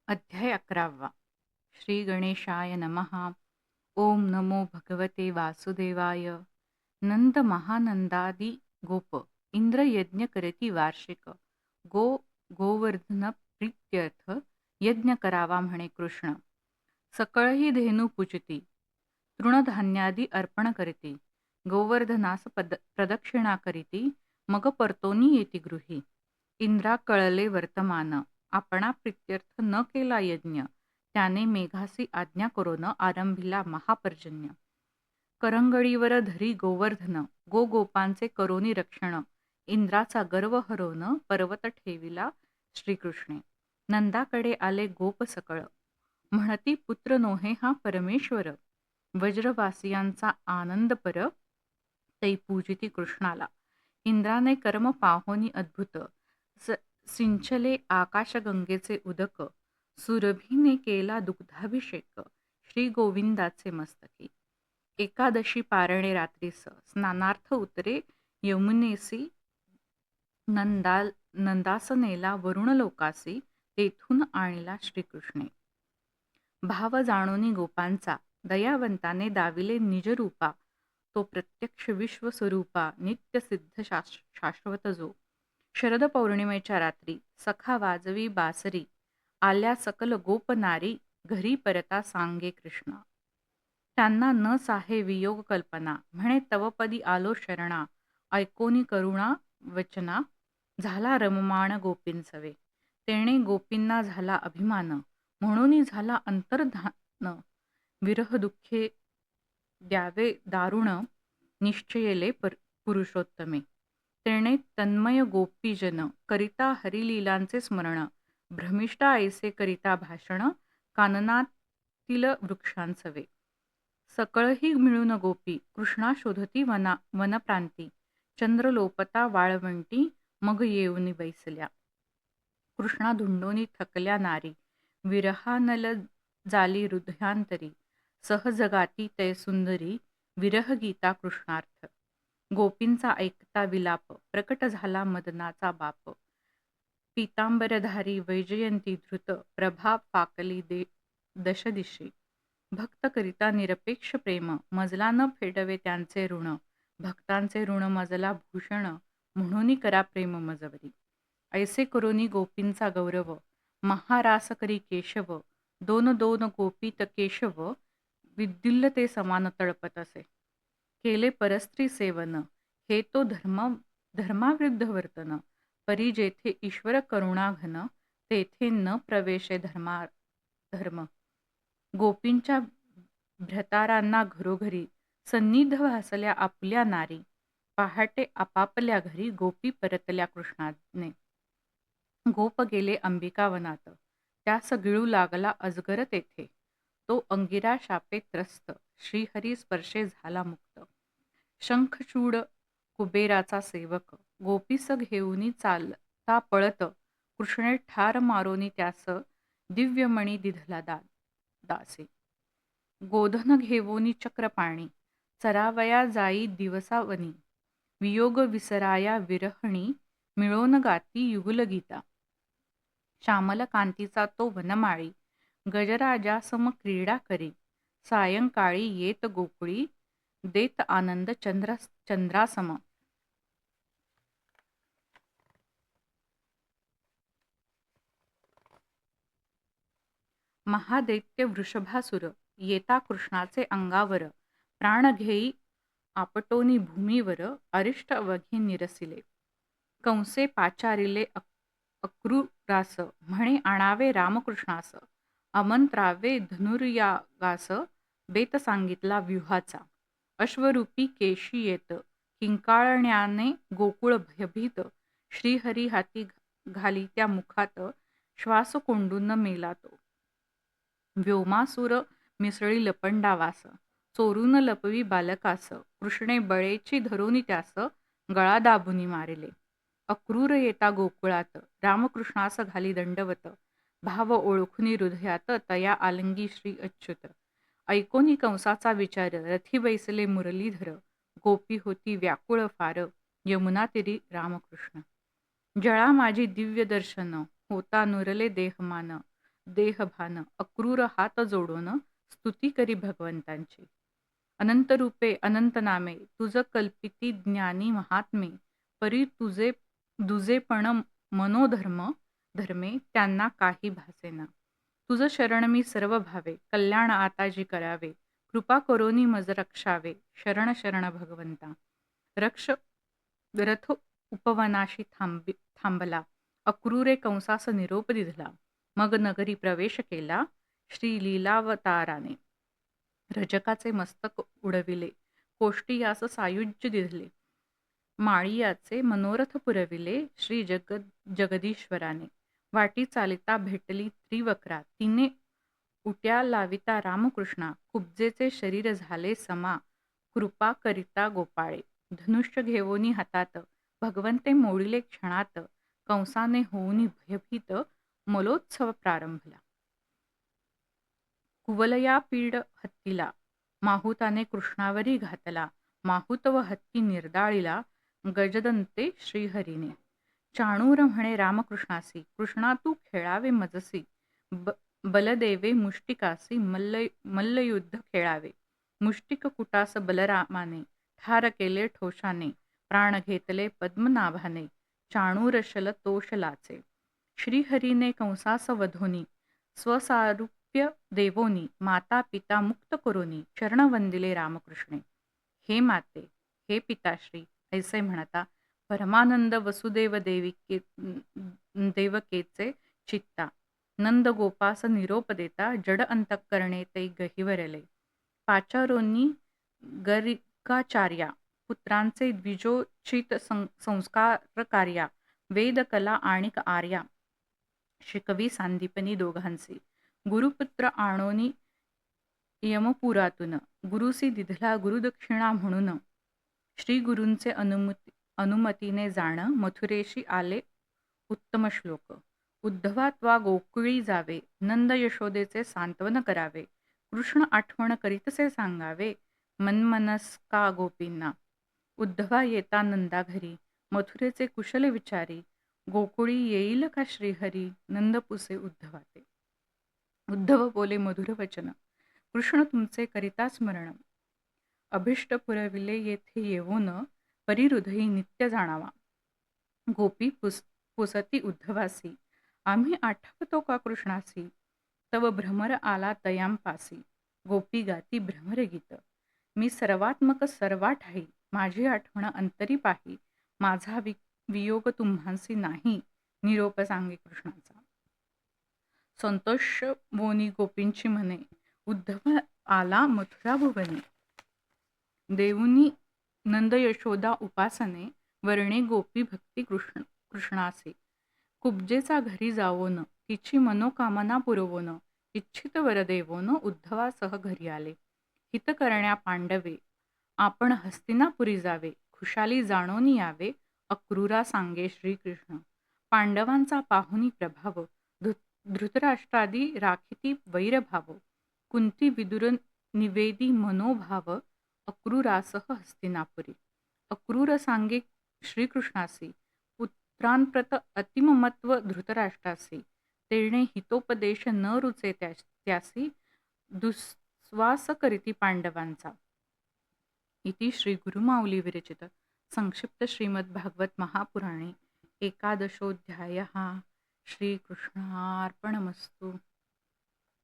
अध्याय 11 श्री गणेशाय नमः. ओम नमो भगवते वासुदेवाय. नंद महानंदादी गोप इंद्र यज्ञ करती वार्षिक. गोवर्धन प्रीत्यर्थ यज्ञ करावा म्हणे कृष्ण. सकळही धेनू पूजती, तृणधान्यादी अर्पण करीती. गोवर्धनास प्रदक्षिणा करीती, मग परतोनी येती गृही. इंद्रा कळले वर्तमान, आपणा प्रीत्यर्थ न केला यज्ञ. त्याने मेघासी आज्ञा करून आरंभिला महापर्जन्य. करंगळीवर धरी गोवर्धन, गोपांचे करोनी रक्षण. इंद्राचा गर्व हरवून पर्वत ठेविला श्रीकृष्णे. नंदाकडे आले गोप सकळ, म्हणती पुत्र नोहे हा परमेश्वर. वज्रवासियांचा आनंद पर, तै पूजिती कृष्णाला. इंद्राने कर्म पाहोनी अद्भुत, सिंचले आकाशगंगेचे उदक. सुरभीने केला दुग्धाभिषेक, श्री गोविंदाचे मस्तकी. एकादशी पारणे रात्रीस, स्नानार्थ उतरे यमुनेसी. नंदासनेला वरुण लोकासी, तेथून आणला श्रीकृष्णे. भाव जाणोनी गोपांचा, दयावंताने दाविले निजरूपा. तो प्रत्यक्ष विश्वस्वरूपा, नित्य सिद्ध शाश्वत जो. शरद पौर्णिमेच्या रात्री, सखा वाजवी बासरी. आल्या सकल गोप नारी, घरी परता सांगे कृष्णा. त्यांना न साहे वियोग कल्पना, म्हणे तवपदी आलो शरणा. ऐकोनी करुणा वचना, झाला रममाण गोपींसवे. तेणे गोपींना झाला अभिमान, म्हणून झाला अंतर्धान. विरह दुःखे द्यावे दारुण, निश्चयले पुरुषोत्तमे. तेणे तन्मय गोपीजन, करिता हरिलीलांचे स्मरण. भ्रमिष्ठा ऐसे करिता भाषण, काननातील वृक्षांसवे. सकळही मिळून गोपी, कृष्णा शोधती वनप्रांती. चंद्र लोपता वाळवंटी, मग येऊनी बैसल्या. कृष्णा धुंडोनी थकल्या नारी, विरहानल जाली हृदयांतरी. सहजगाती तय सुंदरी, विरह गीता कृष्णार्थ. गोपींचा ऐकता विलाप, प्रकट झाला मदनाचा बाप. पीतांबरधारी वैजयंती धृत, प्रभा पाकली दशदिशी. भक्त करिता निरपेक्ष प्रेम, मजला न फेडवे त्यांचे ऋण. भक्तांचे ऋण मजला भूषण, म्हणून करा प्रेम मजवरी. ऐसे करोनी गोपींचा गौरव, महारास करी केशव. दोन दोन गोपीत केशव, विद्युल्ल ते समान तळपत असे. केले परस्त्री सेवन, हे तो धर्माविरुद्ध वर्तन. परी जेथे ईश्वर करुणा घन, तेथे न प्रवेशे धर्म. गोपींच्या भ्रतारांना घरोघरी, सन्निध भासल्या आपल्या नारी. पहाटे आपापल्या घरी, गोपी परतल्या कृष्णाने. गोप गेले अंबिकावनात, त्यास गिळू लागला अजगर तेथे. तो अंगिरा शापे त्रस्त, श्रीहरी स्पर्शे झाला मुक्त. शंखचूड कुबेराचा सेवक, गोपीस घेऊनी चालता पळत. कृष्णे ठार मारोनी त्यास, दिव्यमणी दिधला दासे. गोधन घेवोनी चक्रपाणी, चरावया जाई दिवसावनी. वियोग विसराया विरहणी, मिळोन गाती युगलगीता. श्यामल कांतीचा तो वनमाळी, गजराजासम क्रीडा करी. सायंकाळी येत गोकुळी, देत आनंद चंद्रासम. महादैत्य वृषभासुर, येता कृष्णाचे अंगावर. प्राण घेई आपटोनी भूमीवर, अरिष्ट अवघे निरसिले. कंसे पाचारिले अक्रूरास, म्हणे आणावे रामकृष्णास. आमंत्रावे धनुर्यागास, बेत सांगितला व्यूहाचा. अश्वरूपी केशी येत, किंकाळण्याने गोकुळ भयभीत. श्रीहरी हाती घाली त्या मुखात, श्वास कोंडून मेला तो. व्योमासुर मिसळी लपंडावास, चोरून लपवी बालकास. कृष्णे बळेची धरोनी त्यास, गळा दाबुनी मारिले. अक्रूर येता गोकुळात, रामकृष्णास घाली दंडवत. भाव ओळखुनी हृदयात, तया आलिंगी श्री अच्युत. ऐकोनी कंसाचा विचार, रथी बैसले मुरलीधर. गोपी होती व्याकुळ फार, यमुना तीरी रामकृष्ण. जळा माझी दिव्य दर्शन, होता नुरले देहमान. देहभान अक्रूर हात जोडून स्तुती करी भगवंतांची. अनंत रूपे अनंत नामे तुझ कल्पिती ज्ञानी महात्मे परी तुझे दुजेपण मनोधर्म धर्मे त्यांना काही भासेना. तुझ शरण मी सर्व भावे कल्याण आताजी करावे. कृपा करोनी मज रक्षावे शरण शरण भगवंता. रक्ष रथ उपवनाशी थांबला. अक्रूरे कंसास निरोप दिधला. मग नगरी प्रवेश केला श्री लीलावताराने. रजकाचे मस्तक उडविले. कोष्टी यास सायुज्य दिधले. माळियाचे मनोरथ पुरविले श्री जगदीश्वराने. वाटी चालिता भेटली त्रिवक्रा. तिने उट्या लाविता रामकृष्णा. कुब्जेचे शरीर झाले समा. कृपा करिता गोपाळे. धनुष्य घेवोनी हातात भगवंते मोडिले क्षणात. कंसाने होऊनी भयभीत मलोत्सव प्रारंभला. कुवलया पीड हत्तीला माहुताने कृष्णावरी घातला. माहुत व हत्ती निर्दाळीला गजदंते श्रीहरीने. चाणूर म्हणे रामकृष्णासी कृष्णा तू खेळावे मजसी. बलदेवे मुष्टिकासी मल्लयुद्ध खेळावे. मुष्टिक कुटास बलरामाने ठार केले ठोशाने. प्राण घेतले पद्मनाभाने चाणूर शल तोषलाचे. श्रीहरीने कंसास वधोनी स्वसारूप्य देवोनी. माता पिता मुक्त करोनी चरण वंदिले रामकृष्णे. हे माते हे पिताश्री ऐसे म्हणता परमानंद वसुदेव देवकेचे चित्ता. नंद गोपास निरोप देता जड अंतःकरणे ते गहिवरले. पाचारोनी गरिकाचार्या पुत्रांचे द्विजोचित संस्कारकार्या. वेदकला आणिक आर्या शिकवी सांदीपनी दोघांसी. गुरुपुत्र आणोनी यमपुरातून गुरुसी दिधला गुरुदक्षिणा म्हणून. श्री गुरूंचे अनुमतीने जाण मथुरेशी आले उत्तम श्लोक. उद्धवा त्वा गोकुळी जावे नंद यशोदेचे सांत्वन करावे. कृष्ण आठवण करीतसे सांगावे मनमनस्का गोपींना. उद्धवा येता नंदा घरी मथुरेचे कुशल विचारी. गोकुळी येईल का श्रीहरी नंदपुसे उद्धवाते. उद्धव बोले मधुर वचन कृष्ण तुमचे करिता स्मरण. अभिष्ट पुरविले येथे येऊन परिहृदयी नित्य जाणावा. गोपी पुसती उद्धवासी आम्ही आठवतो का कृष्णासी. तव भ्रमर आला तयांपासी. गोपी गाती भ्रमर गीत. मी सर्वात्मक सर्वा ठाई माझी आठवण अंतरी पाही. माझा वियोग तुम्हासी नाही निरोप सांगे कृष्णाचा. संतोष वोनी गोपींची म्हणे उद्धव आला मथुरा भुवने. देऊनी नंद यशोदा उपासने वर्णे गोपी भक्ती कृष्णासे. कुब्जेचा घरी जावोन तिची मनोकामना पुरवोन. इच्छित वर देवोन उद्धवासह घरी आले. हित करण्या पांडवे आपण हस्तिनापुरी जावे. खुशाली जाणोनी यावे अक्रूरा सांगे श्रीकृष्ण. पांडवांचा पाहुनी प्रभाव धृतराष्ट्रादी राखिती वैरभाव. कुंती विदुर निवेदी मनोभाव अक्रूरासह हस्तिनापुरी. अक्रूर सांगे श्रीकृष्णासी पुत्रांप्रत अतिममत्व धृतराष्ट्रासी. तेणे हितोपदेश न रुचे त्यासी दुस्वास करीती पांडवांचा. इति श्री गुरुमाऊली विरचित संक्षिप्त श्रीमद् भागवत महापुराणे एकादशोऽध्यायः. श्रीकृष्णार्पणमस्तु.